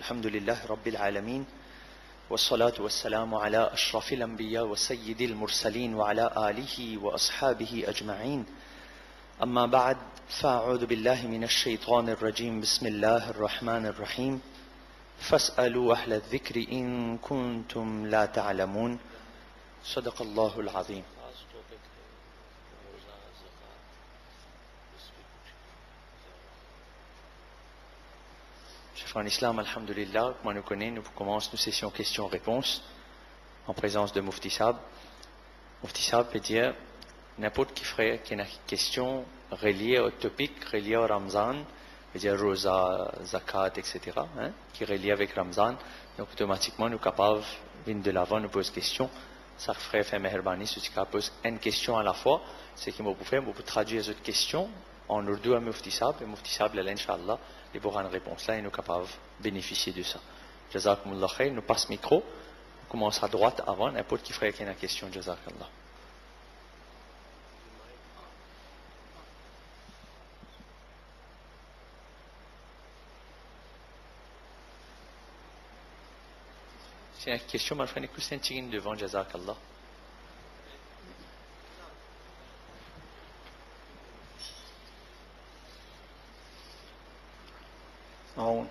الحمد لله رب العالمين والصلاة والسلام على أشرف الأنبياء وسيد المرسلين وعلى آله وأصحابه أجمعين أما بعد فأعوذ بالله من الشيطان الرجيم بسم الله الرحمن الرحيم فاسألوا أهل الذكر إن كنتم لا تعلمون صدق الله العظيم. Chers frères en islam, alhamdulillah, comme on nous connaît, nous commençons nos sessions questions-réponses en présence de Mufti Sab. Mufti Sab peut dire n'importe qui frère qui a une question reliée au topic, reliée au Ramzan, veut dire Rosa, Zakat, etc., qui est reliée avec Ramzan. Donc automatiquement, nous sommes capables de venir de l'avant, nous poser question. Ça frère fait Meherbani, ce qui pose une question à la fois. C'est qu'il vous faire, vous pouvez traduire cette question en urdu à Mufti Sab, et Mufti Sab, Inch'Allah, il aura une réponse là et nous sommes capables de bénéficier de ça. Jazakumullah khair, nous passe micro, on commence à droite avant, n'importe qui frère qui a une question, Jazakallah. C'est une question, ma frère, c'est un tigine devant, Jazakallah. On.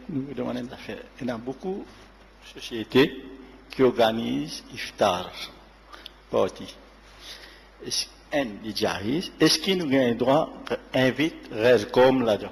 Nous demandons d'affaires. Il y a beaucoup de sociétés qui organisent iftar party. Est-ce qu'il nous a un droit d'inviter reste comme là-dedans?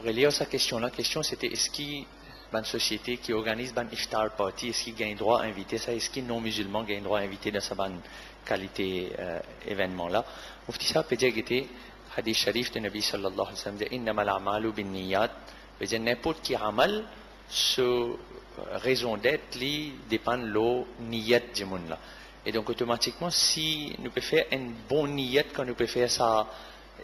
Relié à sa question, la question c'était est-ce qu'il y a une société qui organise une iftar party, est-ce qu'il a un droit à inviter ça, est-ce qu'il non-musulman a un droit à inviter dans sa bonne qualité événement-là. Mufti Sahab peut dire que hadith sharif de Nabi sallallahu alayhi wa sallam dit innama al-a'malu bin niyat, veut dire n'importe qui amal, ce raison d'être li dépend de l'eau niyat du monde là. Et donc automatiquement si nous pouvons faire un bon niyat quand nous pouvons faire ça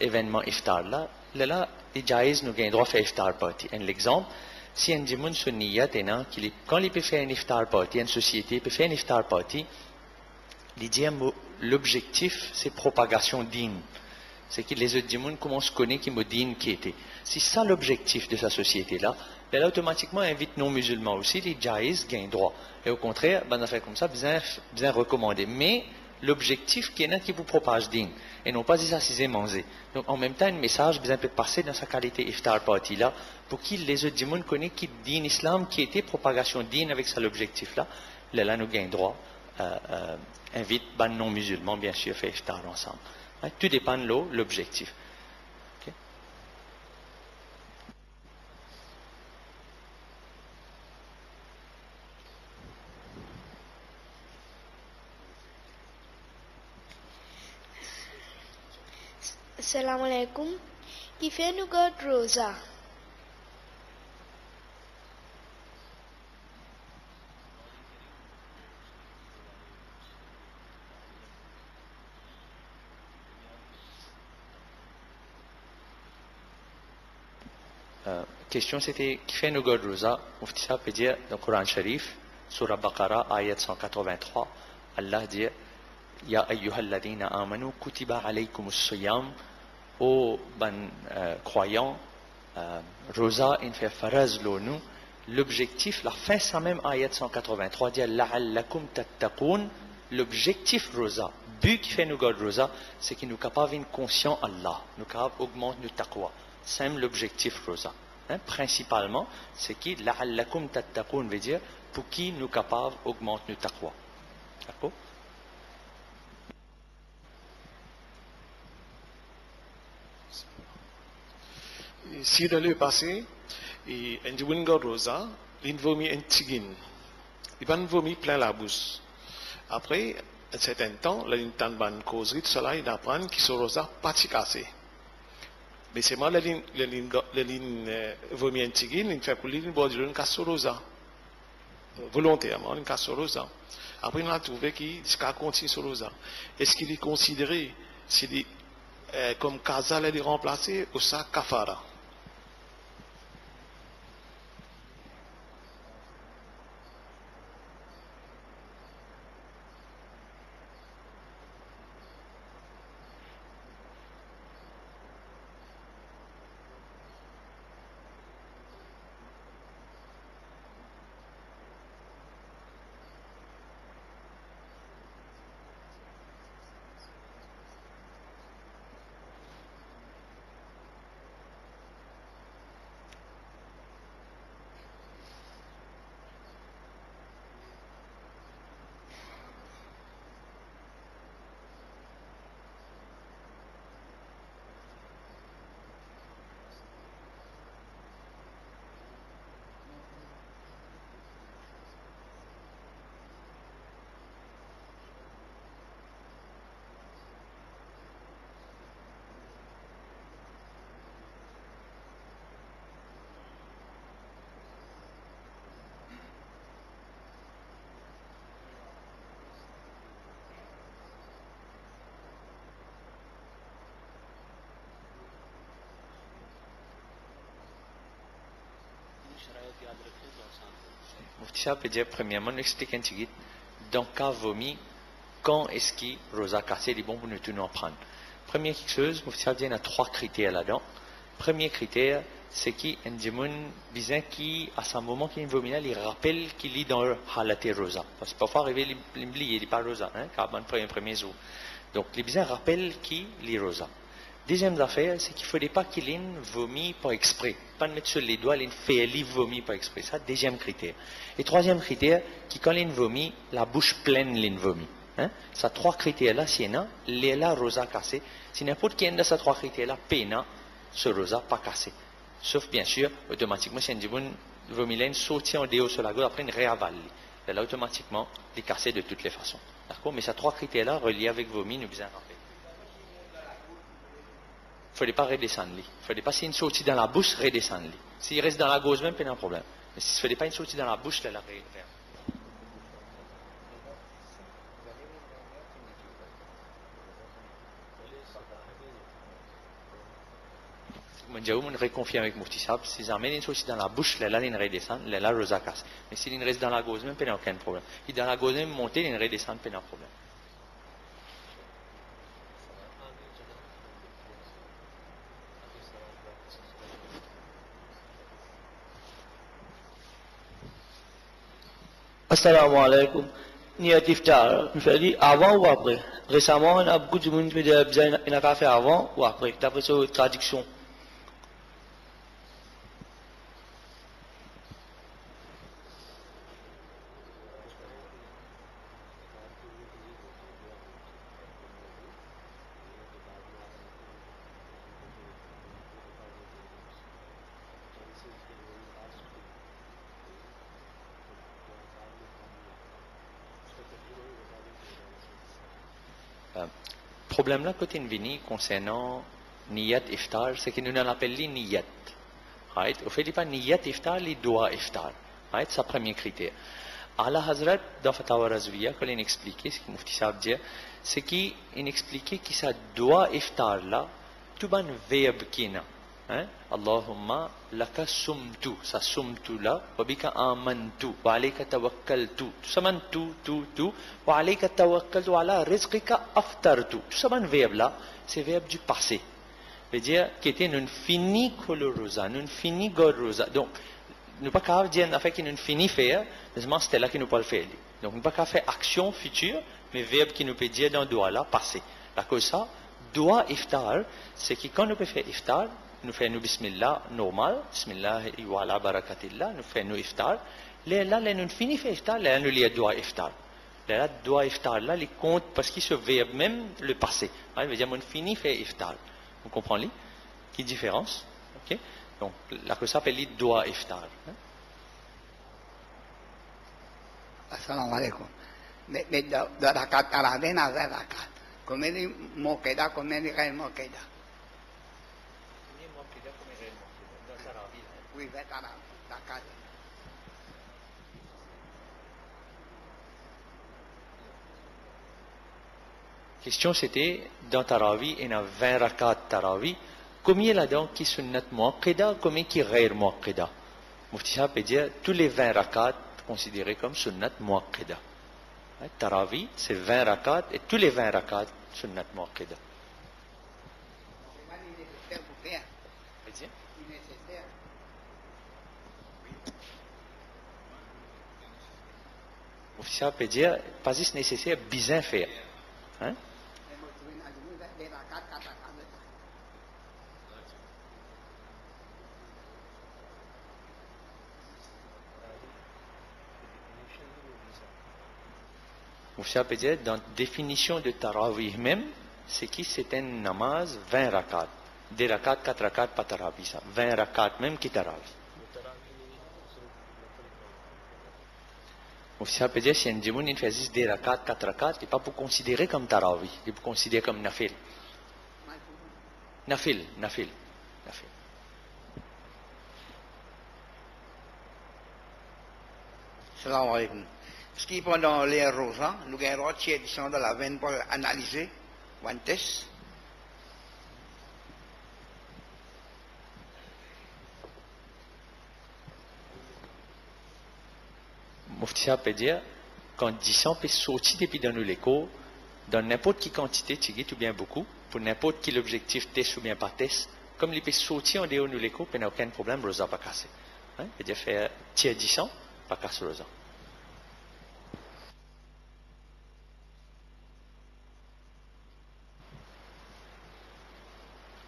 événement iftar là, là les jaïs nous gagnent droit à faire iftar party. Un exemple, si un dimoun sur niyat est là, quand il peut faire une iftar party, une société peut faire une iftar party, l'objectif c'est propagation digne. C'est que les autres dimoun commencent à connaître qui me digne qui était. Si ça l'objectif de sa société là, là automatiquement invite non musulmans aussi, les jaïs gagnent droit. Et au contraire, ben affaire comme ça, bien recommandé. Mais l'objectif qui est là qui vous propage digne et non pas ça c'est manger. Donc en même temps un message bien peut passer dans sa qualité iftar party là pour qu'ils les autres du monde connaissent qui din islam qui était propagation digne avec ça l'objectif là nous gagne droit invite ban non musulmans bien sûr faire iftar ensemble. Tout dépend de l'objectif. Okay. Assalamu alaikum. Qui fait nous garde rosa? Question c'était qui fait nous garde rosa? Mufti Sahab peut dire dans le Coran Sharif, Surah Baqarah, ayat 183, Allah dit Ya ayyuhalladhina amanu kutiba alaykumus siyam, ô ben croyants, rosa in fait faraz nous. L'objectif, la fin, c'est même ayat 183, dit la'allakum tattaqoun. L'objectif rosa, but qui fait nous garder rosa, c'est qu'il nous capable d'être conscient Allah, nous capable d'augmenter notre taqwa. C'est l'objectif rosa. Principalement, c'est qui la'allakum tattaqoun veut dire pour qui nous capable d'augmenter notre taqwa. D'accord? Si dans le passé, et un jour rosa, il vomit un tigine. Il va vomir plein la bouche. Après un certain temps, là, il tente une causerie de cela, il apprend qu'il se rosa pas cassé. Mais c'est moi, le vomit un tigine, il fait pour lui, il boit une casse rosa. Volontairement, une casse rosa. Après, on a trouvé qu'il continue sur rosa. Est-ce qu'il est considéré comme casa, il est remplacé ou ça, kafara? Mufti peut dire premièrement, nous expliquons un petit peu dans cas vomi, quand est-ce qu'il rosa cassé, il est bon pour nous tout nous apprendre. Première chose, Mufti dit il y a 3 critères là-dedans. Premier critère, c'est qu'il y a un qui, à ce moment qu'il vomi là, il rappelle qu'il est dans le halate rosa. Parce que parfois, arriver, il n'est pas rosa, car le premier jour. Donc, les bizarres rappellent qu'il est rosa. Deuxième affaire, c'est qu'il ne faudrait pas qu'il ait vomi par exprès. Pas de mettre sur les doigts, il fait vomi par exprès. Ça, deuxième critère. Et troisième critère, qui quand il vomi, la bouche pleine il vomi. Ça, 3 critères-là, s'il y en a, il là rosa cassé. Si n'importe qui de ces 3 critères-là, peina, ce rosa pas cassé. Sauf, bien sûr, automatiquement, si un vomi là, saute en dehors sur la gorge, après il réavale. Là, automatiquement, il est cassé de toutes les façons. D'accord? Mais ces 3 critères-là, reliés avec vomi, nous besoin rappeler. Il ne fallait pas redescendre. Il ne fallait pas, s'il y a une sortie dans la bouche, redescendre. S'il reste dans la gauche même, pas de problème. Mais s'il ne fallait pas une sortie dans la bouche, là, la réappelle. Je réconfie avec Mufti Sahab, s'ils amènent une sortie dans la bouche, là, il redescend, là, rosa casse. Mais s'il reste dans la gauche même, pas aucun problème. Si dans la gauche même, monter, il redescend, pas de problème. Assalamu alaikum. Niyat iftar, je fais dit avant ou après. Récemment, on a beaucoup de monde qui me dit qu'il n'a qu'à faire avant ou après, d'après cette traduction. Le problème là, côté vini concernant niyat iftar, c'est que nous l'appelons niyat. Right? Au fait, il n'y a pas niyat iftar, il doit iftar. Right? C'est le premier critère. Allah Hazrat, dans Fatawa Razviya, quand il expliquait, ce que Mufti Sahab dit, c'est qu'il expliquait que ça doit iftar là, tout ban verbe qui est Allahumma laka sumtu, ça sumtu là, wa bika amantu, wa alayka tawakkaltu, tout ça man tu, wa alayka tawakkaltu ala rizqika aftartu. Tout ça man verbe là, c'est verbe du passé. veut dire qui était une fini colorosa, une fini rosa. Donc, nous pas capable dire en fait qu'il nous fini faire, mais c'était là qu'il nous pas le faire. Donc, nous pas capable faire action future, mais verbe qui nous peut dire dans doigt là passé. La cause ça, doigt iftar, c'est que quand nous peut faire iftar, nous faisons bismillah normal, bismillah wa ala barakatillah, nous faisons iftar. Là, nous finissons faire iftar, là, nous lions doigt iftar. Là, doigt iftar, là, les comptes, parce qu'il se verbe même le passé. Il veut dire, on finit faire iftar. Vous comprenez? Quelle différence? Ok? Donc, la cause s'appelle doigt iftar. Assalamu alaikum. Mais de rakat arabe na rakat. Comme il moqueda, comme il est moqueda. Oui, rakat. La question c'était, dans Tarawi, il y a 20 rakat Tarawi. Combien là-dedans qui sont sunnat muaqqida, combien qui ghair muaqqida? Mufti Sahab peut dire, tous les 20 rakat considérés comme sunnat muaqqida. Tarawi, c'est 20 rakat, et tous les 20 rakat, sunnat muaqqida. Mufti Sahab peut dire, pas juste nécessaire, bien faire. Hein? Mufti peut dire, dans la définition de Tarawih même, c'est qui c'est un namaz 20 rakat. Des rakat, 4 rakat, pas Tarawih ça. 20 rakat même qui Tarawih. Mufti peut dire, si un djimoun il fait juste des rakat, 4 rakat, il n'est pas pour considérer comme Tarawih, il est pour considérer comme nafil. Nafil. Salam alaikum. Ce qui pendant les rosas, nous avons une édition de la veine pour analyser, one test. Mufti peut dire, quand 10 ans peut sortir depuis dans nos léco, dans n'importe quelle quantité, tu ou bien beaucoup, pour n'importe quel objectif, test ou bien pas test, comme il peut sortir en dehors de nos léco, il n'y a aucun problème, rosa pas cassé. Hein? Veut dire faire tiers 10 ans, pas casser rosa.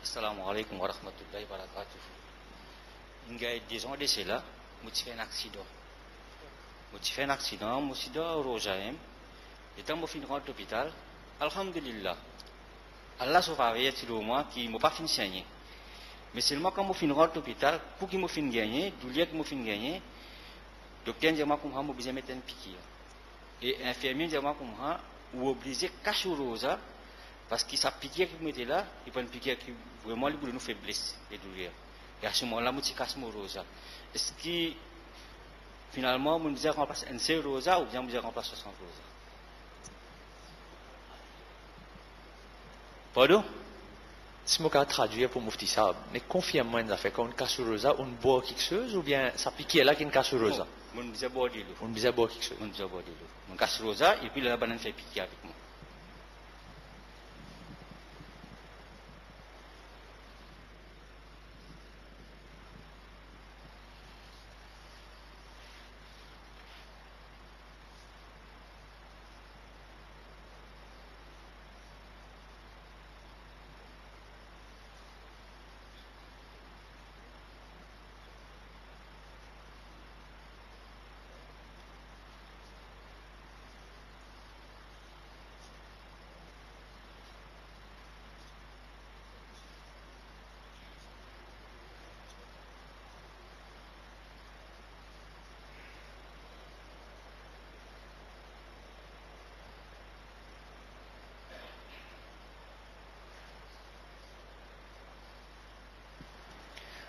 Assalamu alaikum wa rahmatullahi wa barakatuh. Il y a 10 ans de cela, je fait un accident. Je fait un accident, je suis dans Rojaim. Et quand je suis rentré à l'hôpital, alhamdulillah, Allah s'est fait sur moi qui ne m'a pas fini saigner. Mais seulement quand je suis rentré à l'hôpital, pour qu'il me finisse gagner, du lieu que je finis gagner, le docteur m'a dit que je besoin mettre un piqûre. Et l'infirmier m'a dit que je suis obligé de cacher rosa. Parce que sa piqûre qui m'était là, il pas une piqûre qui vraiment nous faiblesse et douleur. Et à ce moment-là, je casse mon rosa. Est-ce que finalement, je me remplace un seul rosa ou bien je remplace 60 rosa? Pardon? Si je traduire pour Mufti Sahab, mais confirme-moi, ça fait qu'on casse rosa, on boit quelque chose ou bien sa piqûre là qui casse rosa? On me boire de l'eau. On me boire quelque chose. On me boire de l'eau. On casse rosa et puis la banane fait piquer avec moi.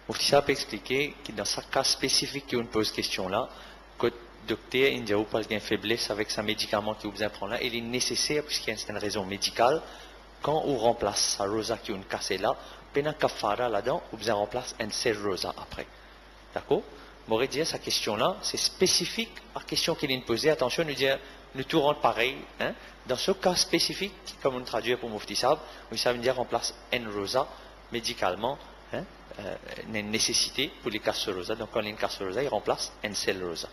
Mufti Sahab a expliqué que dans ce cas spécifique qu'on pose question là, que le docteur il dit parce qu'il y a une faiblesse avec sa médicament qu'il vous prend là, il est nécessaire puisqu'il y a une raison médicale, quand on remplace sa rosa qui est cassée là, pendant kafara là-dedans, on vous remplace un seul rosa après. D'accord? M'aurait dit sa question là, c'est spécifique à la question qu'il est posée. Attention, nous tout rentre pareil. Hein? Dans ce cas spécifique, comme on traduit pour Mufti Sahab, ça veut dire remplace un rosa médicalement une nécessité pour les casses rosa. Donc quand il y a une casse rosa, il remplace un seul rosa.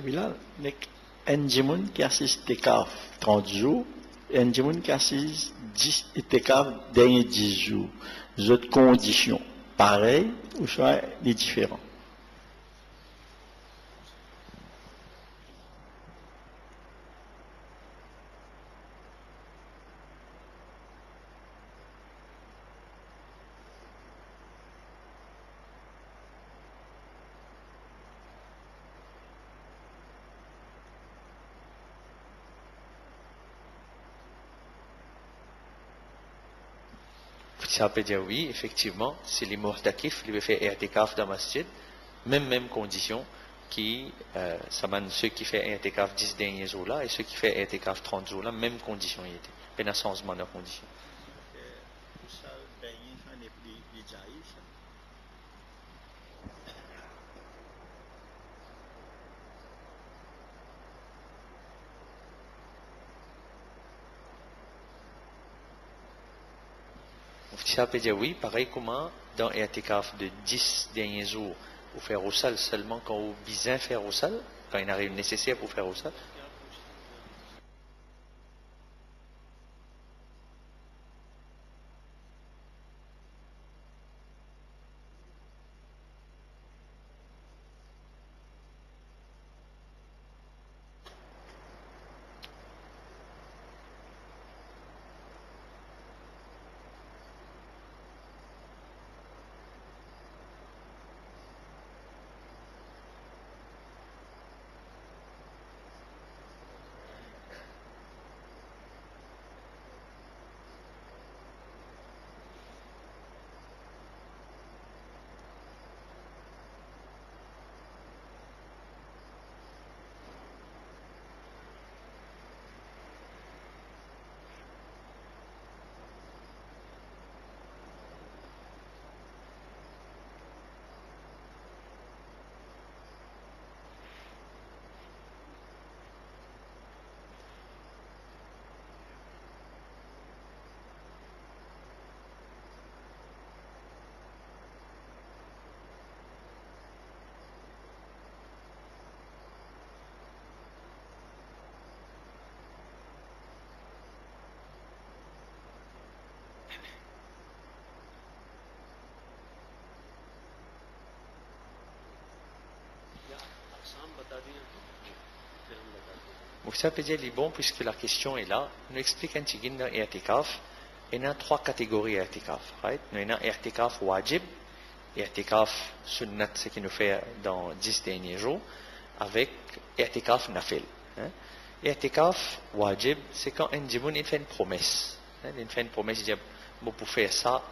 Bilal, un gens qui assiste à 30 jours, un gens qui assiste 10 derniers 10 jours, les autres conditions, pareilles ou soit les différents. Ça peut dire oui, effectivement, c'est les mu'takif, qui fait i'tikaf dans masjid, même condition, qui, ceux qui font i'tikaf 10 derniers jours là, et ceux qui font i'tikaf 30 jours là, même condition il était, pas de changement de condition. Ça peut dire oui, pareil comment dans l'I'tikaf de 10 derniers jours, vous faire au sol seulement quand vous besoin faire au sol, quand il arrive nécessaire pour faire au sol. Ça peut dire bon, puisque la question est là, nous explique un petit peu dans l'I'tikaf, il y a 3 catégories d'I'tikaf. Right? Il y a l'I'tikaf wajib, l'I'tikaf sunnat, ce qui nous fait dans 10 derniers jours, avec l'I'tikaf nafil. L'I'tikaf wajib, c'est quand un djimoun fait une promesse. Il fait une promesse, il dit, bon, pour faire ça,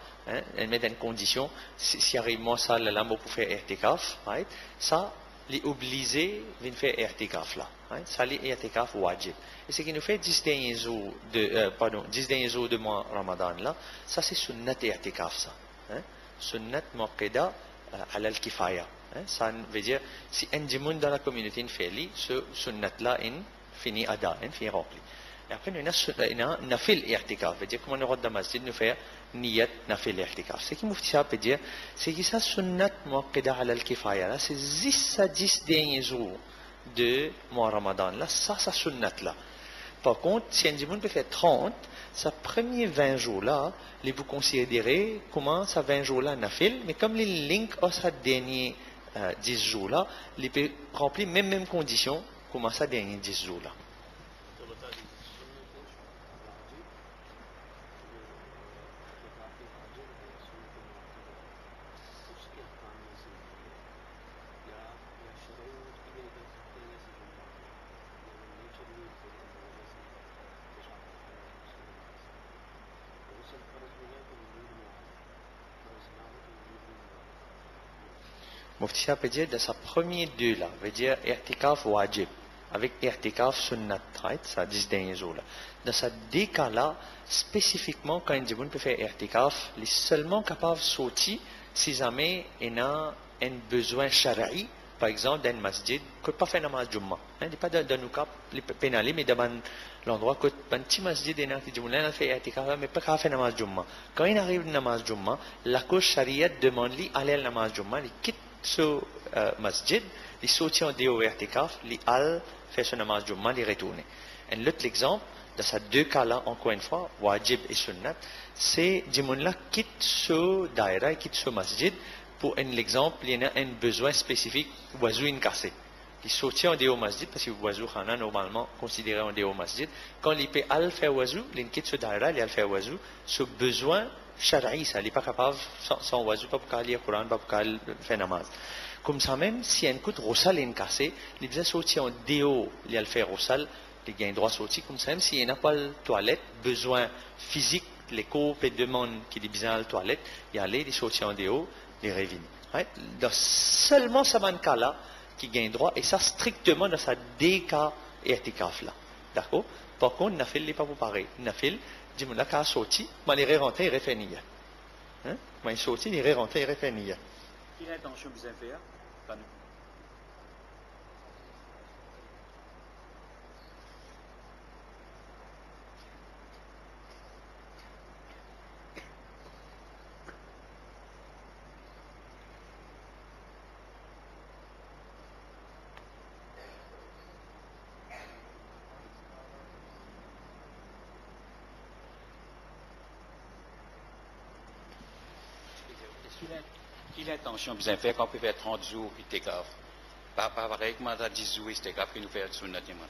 il met une condition, si arrive moi ça, là, pour faire l'I'tikaf, right? Ça, les obligés de faire i'tikaf là. Ça, les i'tikaf wajib. Et ce qui nous fait 10 derniers jours de mois Ramadan là, ça c'est sunnat i'tikaf ça. Sunnat muqida ala al-kifaya. Ça veut dire, si un djimoun dans la communauté fait ce sunnat là, fini ada, fini rempli. Et après, nous avons nafil i'tikaf. Ça veut dire, comment nous rentrons dans le masjid, nous faisons niyat nafil i'tikaf. Ce qui Mufti peut dire, c'est que ça, sunnat muqida ala al-kifaya, là, c'est 10 à 10 derniers jours de mois Ramadan, là, ça sunnat là. Par contre, si un djimoun peut faire 30, sa premiers 20 jours là, les vous considérez comment ça 20 jours là nafil, mais comme les links à sa dernier 10 jours là, les peut remplir même condition, comment ça dernier 10 jours là. Mufti peut dire de sa première 2 là, veut dire i'tikaf wajib, avec i'tikaf sunnat, right? Ça 10 derniers jours là. Dans ces 2 cas là, spécifiquement quand un djimoun peut faire i'tikaf, il est seulement capable de sortir si jamais il a un besoin shara'i par exemple, dans un masjid, que pas fait namaz Jumma. Il n'est pas dans nos cas pénalés, mais dans l'endroit que un petit masjid est dans le fait i'tikaf, mais pas fait namaz Jumma. Quand il arrive au namaz Jumma, la cause charia demande lui aller au namaz Jumma, il quitte ce masjid, il sortit en déo i'tikaf, il al fait ce namaz Jumma, il retourne. Un autre exemple, dans ces deux cas-là, encore une fois, wajib et sunnat, c'est Jimoun-là quitte ce daïra, quitte ce masjid, pour un exemple, il y a un besoin spécifique, oiseau in cassé. Il sortit en déo masjid, parce que oiseau khana normalement considéré en déo masjid. Quand il peut al faire oiseau, il quitte ce daïra, il al faire oiseau, ce besoin shara'i, ça, il n'est pas capable, sans oiseau, pas pour lire le Coran, pas pour faire namaz. Comme ça même, si un coup de rossal in cassé, il besoin sortir en déo, il al faire rossal, il gagne droit sortir comme ça, même s'il n'a pas de toilette, besoin physique, les coupes et demandes qu'il a besoin de la toilette, il y a les sortir en déo, les revenus. Right? Dans seulement ce cas-là, qui gagne droit, et ça strictement dans sa déca et etikaf là. D'accord? Par contre, Nafil n'est pas pour pareil. Nafil, dis-moi là, quand il sorti, mais il est rentré, il est fait niya. Hein? Mais il est sorti, il est rentré, il est fait niya. Quelle intention vous avez fait? Quelle intention vous avez fait quand on peut faire 30 jours itikaf? Pas pareil que moi, 10 jours itikaf qui nous fait le sunnat dimanche.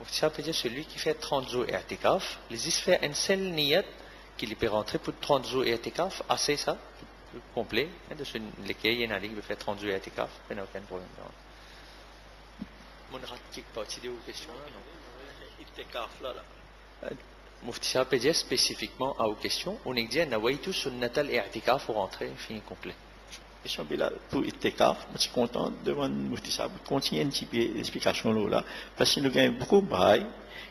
Ça veut dire celui qui fait 30 jours i'tikaf, il fait un seul niyat qu'il peut rentrer pour 30 jours i'tikaf, assez ça, complet, de ce lequel il y en a qui peut faire 30 jours i'tikaf, il n'y a aucun problème. Mon ratique partie de vos questions là, non? I'tikaf là. Mufti ça peut dire spécifiquement à vos questions, on est dit nawaitu sunnatal i'tikaf pour rentrer, fini complet. Question Bilal, pour Itekaf, je suis content de demander Mufti Sab, continuer une petite explication là, parce que nous gagnons beaucoup de bail,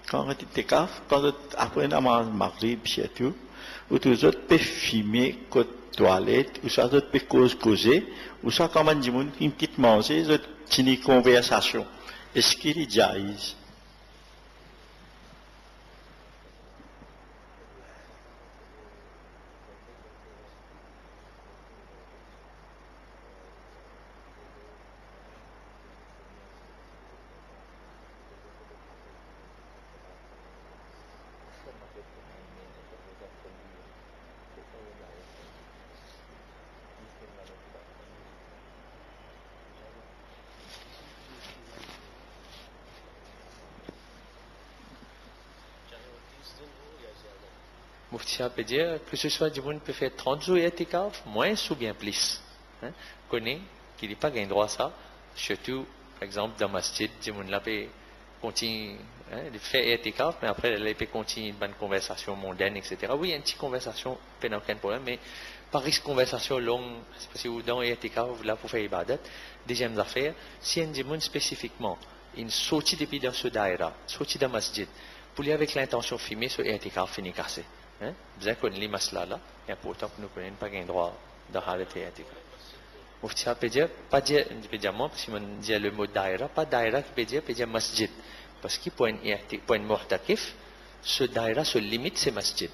quand on est Itekaf, quand on après namaz maghrib, surtout, ou tous les autres peuvent filmer côté toilette, ou soit d'autres peuvent causer, ou soit quand on dit une petite manger, d'autres une conversation. Est-ce qu'il est jaïs? Mufti peut dire que ce soit du monde peut faire 30 jours i'tikaf, moins ou bien plus. Hein? Connaît qu'il n'est pas gain droit à ça, surtout, par exemple, dans masjid, du monde là peut continuer, il fait i'tikaf, mais après, il peut continuer une bonne conversation mondaine, etc. Oui, une petite conversation, pas aucun problème, mais pas risque de conversation longue, parce que dans i'tikaf, là, pour faire ibadat. Deuxième affaire, si un du monde spécifiquement, une sortie depuis dans ce daïra, sortie dans masjid, pour lui avec l'intention de filmer, ce i'tikaf finit cassé. Bien qu'on les masla là, il est important que nous connaissions pas gain droit dans halat i'tikaf. Mufti peut dire, pas dire, moi, parce qu'on dit le mot daïra, pas daïra qui peut dire masjid. Parce qu'il pour un mu'takif, ce daïra, ce limite, c'est masjid.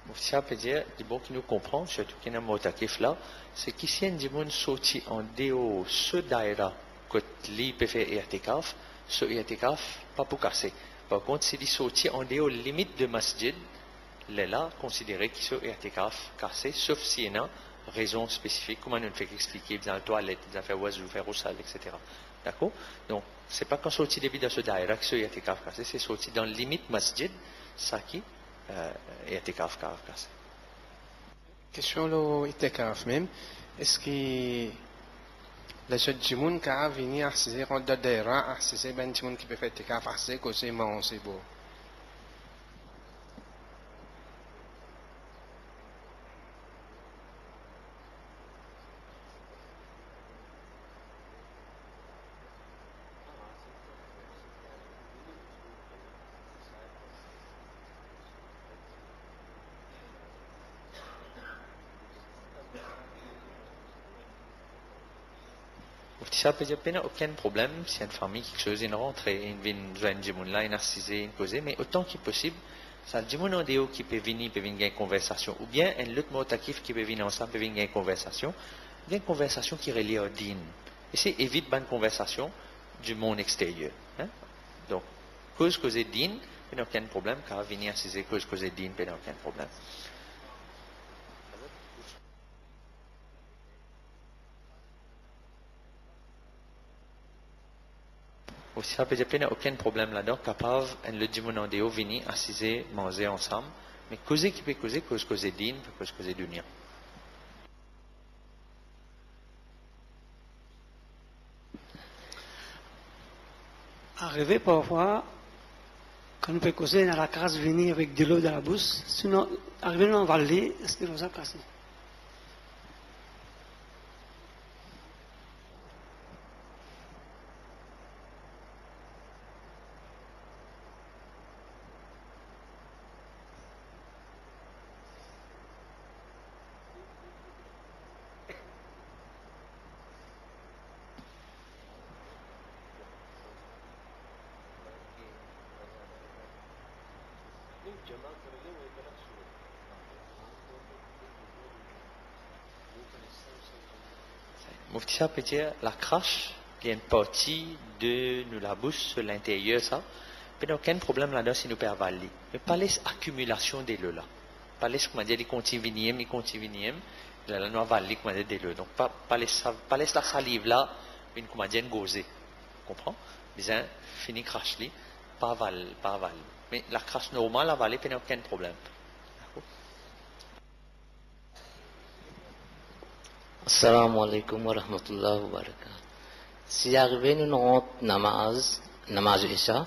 Mouftia peut dire, du bon qui nous comprend, surtout qui n'a pas là, c'est qu'ici, un dimoun sorti en déo, ce daïra, que li peut faire irtikaf, ce irtikaf, pas pour casser. Par contre, s'il sorti en déo limite de masjid, là, considéré qu'il soit irtikaf cassé, sauf s'il y a une raison spécifique, comme on nous fait expliquer, dans la toilette, dans faire oiseau, faire au sale, etc. D'accord? Donc, c'est pas quand sorti début de ce daïra que c'est irtikaf cassé, c'est sorti dans limite masjid, ça qui اعتكاف كاف. Question lo itikaf même. Est-ce que la jeune Jimoun qui a venu à ces rangs de daïra, à ces ben Jimoun qui peut faire itikaf à ces causes marrons c'est beau. Ça peut dire qu'il n'y a aucun problème si une famille, quelque chose, une rentrée, une vient une djimoun là, une assisée, une causée, mais autant que possible, c'est le djimoun en déo qui peut venir une conversation, ou bien un autre motakif qui peut venir ensemble, peut venir une conversation qui est reliée au din. Et c'est évite une conversation du monde extérieur. Hein? Donc, cause din, il n'y a aucun problème, car venir assiser cause din, il n'y a aucun problème. Aussi, ça peut dire qu'il n'y a aucun problème là-dedans, capable, le djimoun en déo, venir assiser, manger ensemble, mais causer qui peut causer, causer din, causer dunya. Arrivé parfois, quand on peut causer dans la case, venir avec de l'eau dans la bouche, sinon, arrivé dans la vallée, c'est de l'eau cassée. Mouftia peut dire la crache, il y a une partie de nous la bouche sur l'intérieur, ça. Il n'y a aucun problème là-dedans si nous pouvons avaler. Mais pas les accumulations des lots là. Pas les, comment dire, les continuinièmes, là, nous avaler, comment dire, des lots. Donc, pas les la salive là, une, comment dire, une gauzée. Comprends? Bien, fini crache li, pas avaler. Mais la crache normale, avaler, il n'y a aucun problème. Assalamu alaikum wa rahmatullahi wa barakatuh. Si arrivé nous rentrons namaz Isha,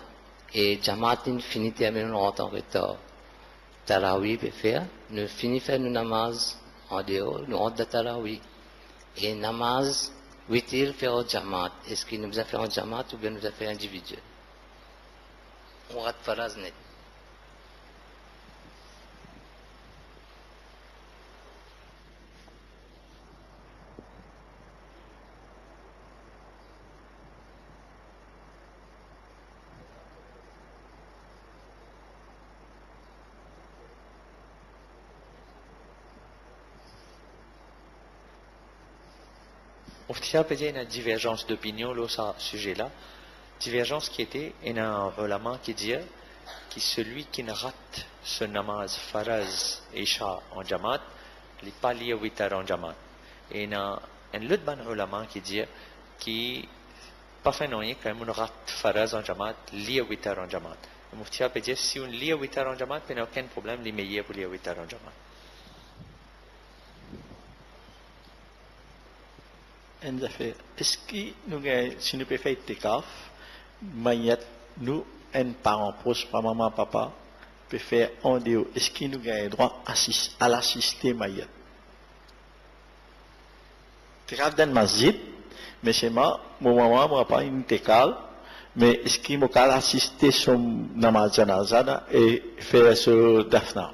et Jamatin finit terminer nous rentrons en retard. Tarawih peut faire, nous finissons faire nous namaz en dehors, nous rentrons de Tarawih. Et namaz, witir faire en Jamat. Est-ce qu'il nous a fait en Jamat ou bien nous a fait individuel? On rate faraz net. Officiellement, peut dire une divergence d'opinion sur ce sujet-là. Divergence qui était, il y a un ulama qui dit que celui qui ne rate ce namaz faraz isha en jamat, il n'est pas lié au witar en jamat. Et il y a un autre ulama qui dit que pas fait non quand on rate faraz en jamat, lié au witar en jamat. Le mufti peut dire si on lit au witar en jamat, il n'y a aucun problème, il est meilleur pour lier au witar en jamat. Est-ce que nous, si nous pouvons faire itikaf, nous, un parent proche, maman, papa, peut faire en dehors, est-ce que nous avons droit à l'assister Mayat? Itikaf dans le masjid, mais c'est moi, mon maman, moi pas une itikaf, mais est-ce que moi assister son namaz janazah et faire ce dafna?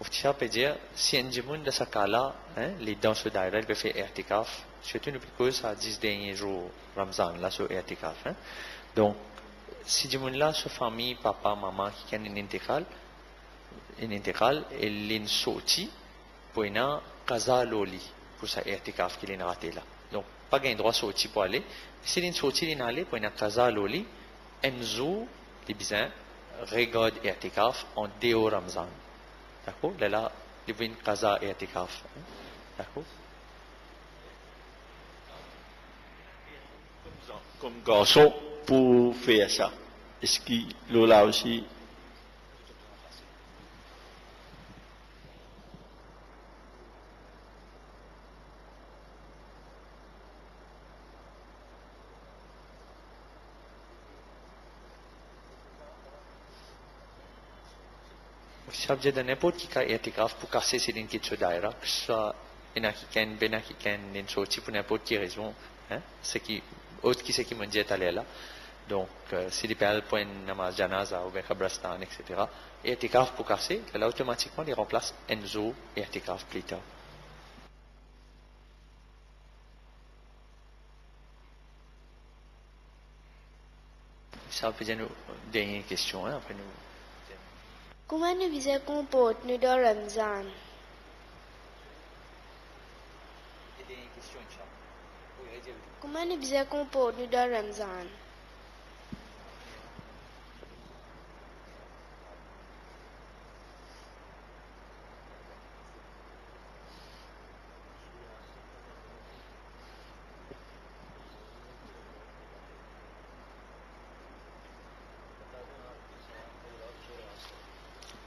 Mufti peut dire, si un djimoun de sa kala, les dans ce daïra, il peut faire i'tikaf, surtout depuis ça 10 derniers jours, Ramzan, là, sur i'tikaf. Donc, si djimoun là, sa famille, papa, maman, qui ont une intégrale, il est sorti pour une kaza loli, pour sa i'tikaf qu'il est raté là. Donc, pas gain droit sorti pour aller. Si il est sorti, il est allé pour une kaza loli, enzo, les bizarres, regarde i'tikaf en déo Ramzan. D'accord? Là, il y a une kaza i'tikaf. D'accord? Comme garçon, pour faire ça, est-ce qu'il là aussi? Ça veut dire de n'importe qui a i'tikaf pour casser ces lignes qui se daïra, que ce soit une sortie pour n'importe quelle raison, ce qui, autre qui c'est qui m'a dit aller là. Donc, si les pères pour une namaz janaza ou bien kabristan, etc., i'tikaf pour casser, là automatiquement il remplace enzo i'tikaf plus tard. Ça veut dire nous dernière question, après nous. Comment nous vous comportons dans Ramzan? Comment nous vous comportons dans Ramzan?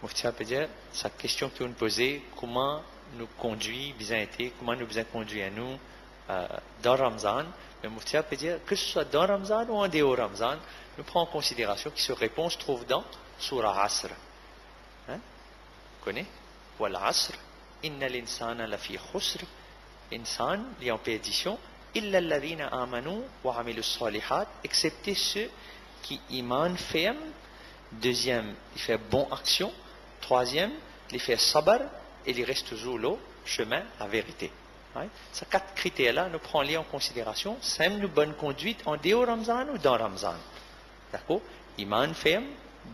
Mufti peut dire, sa question que nous posez, comment nous conduit, comment nous bien conduit à nous dans Ramzan, mais Mufti peut dire, que ce soit dans Ramzan ou en dehors Ramzan, nous prenons en considération que cette réponse se trouve dans Surah Asr. Vous connaissez? Wal Asr, inna l'insana lafi khusr, insan, il est en perdition, illa alladhina amanu wa amilu salihat, excepté ceux qui iman ferme. Deuxième, il fait bonne action. Troisième, il fait sabar et il reste toujours le chemin, la vérité. Ces 4 critères-là, nous prenons-les en considération. C'est une bonne conduite en dehors Ramzan ou dans Ramzan. D'accord? Iman ferme,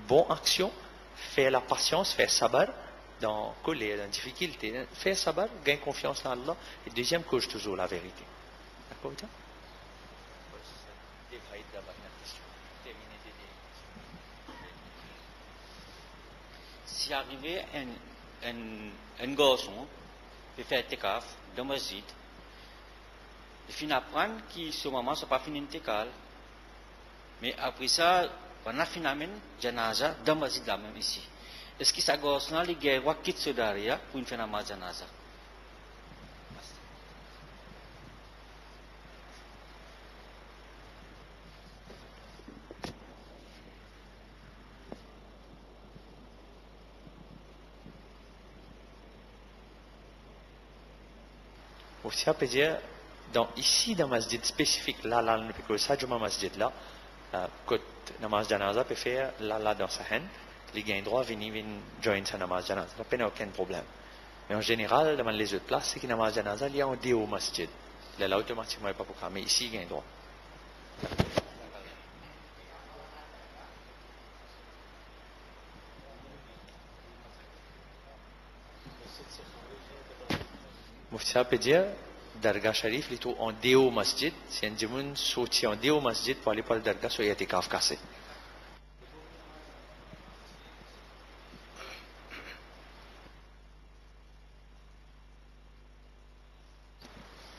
bonne action, faire la patience, faire sabar dans colère, dans difficulté. Faire sabar, gain confiance en Allah. Et deuxième, cause toujours la vérité. D'accord? Si arrivé un garçon peut faire i'tikaf dans le masjid, il finit apprendre que ce moment ce n'est pas fini l'intikal, mais après ça, on a finalement janaza dans le masjid là même ici. Est-ce que ce garçon-là, il a droit de quitter ce daria pour faire namaz janaza? Aussi, on peut dire, ici, dans le masjid spécifique, là, ça, du masjid là, quand namaz janaza peut faire, là, dans sa haine, les gains droit venir joindre sa namaz janaza. Il n'y a aucun problème. Mais en général, dans les autres places, c'est que namaz janaza, il y a un déo masjid. Là, automatiquement, il n'y a pas pour ça. Mais ici, il y a un droit. Mufti peut dire, Dargah Sharif, il est en déo masjid. Si un djimoun sorti en déo masjid pour aller par le Dargah, soit i'tikaf cassé.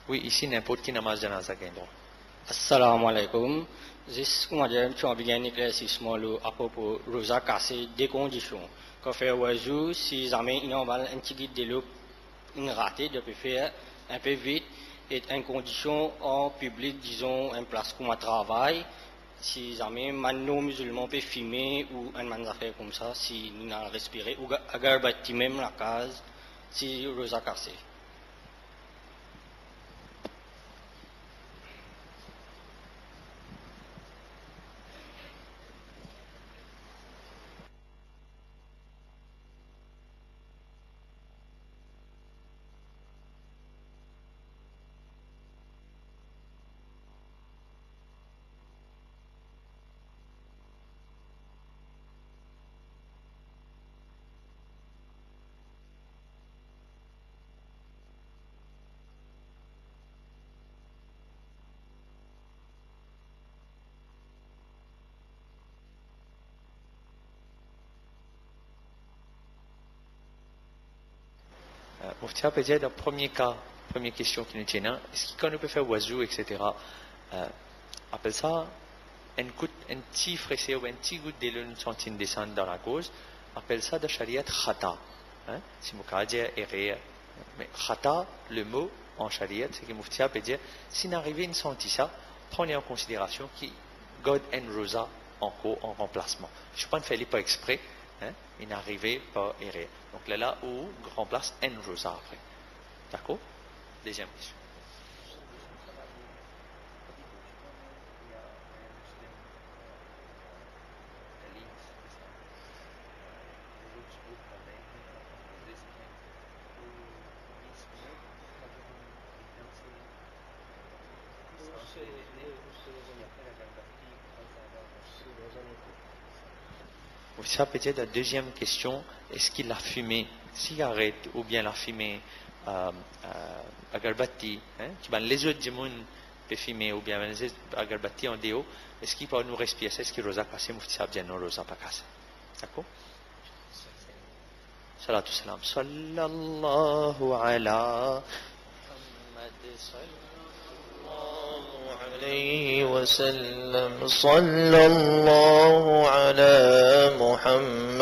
Oui, ici, n'importe qui namaz janaza gagne droit. Assalamu alaikum. Juste, comment dire, tu as bien un éclaircissement à propos de Rosa cassé des conditions. Quand fait oiseau, si jamais il y a un petit guide de l'eau, une ratée, de faire un peu vite, et en condition en public, disons, en place comme un travail, si jamais un non-musulman peut filmer ou un affaire comme ça, si nous avons respiré, ou agarrer même la case, si Rosa cassé. Muftia peut dire dans le premier cas, première question qui nous tient, est-ce qu'on peut faire oiseau, etc. Appelle ça un petit fraissé ou un petit goutte de l'une centime descendre dans la cause, appelle ça de shariat khata. Si vous dire erreur, mais khata, le mot en shariat, c'est que Muftia peut dire, si n'arrivait une senti ça, prenez en considération qui God and Rosa en remplacement. Je ne peux pas faire pas exprès, il n'arrivait pas erreur. Donc là où remplace and Rosa après. D'accord? Deuxième question. Ça peut être la deuxième question, est-ce qu'il a fumé cigarette ou bien la fumé agarbatti, qui les autres du monde peuvent fumer ou bien les agarbatti en déo, est-ce qu'il peut nous respirer, est-ce qu'il rosa cassé, mufti sahab dit non rosa pas cassé. D'accord? Salatu salam. Sallallahu ala عليه وسلم صلى الله على محمد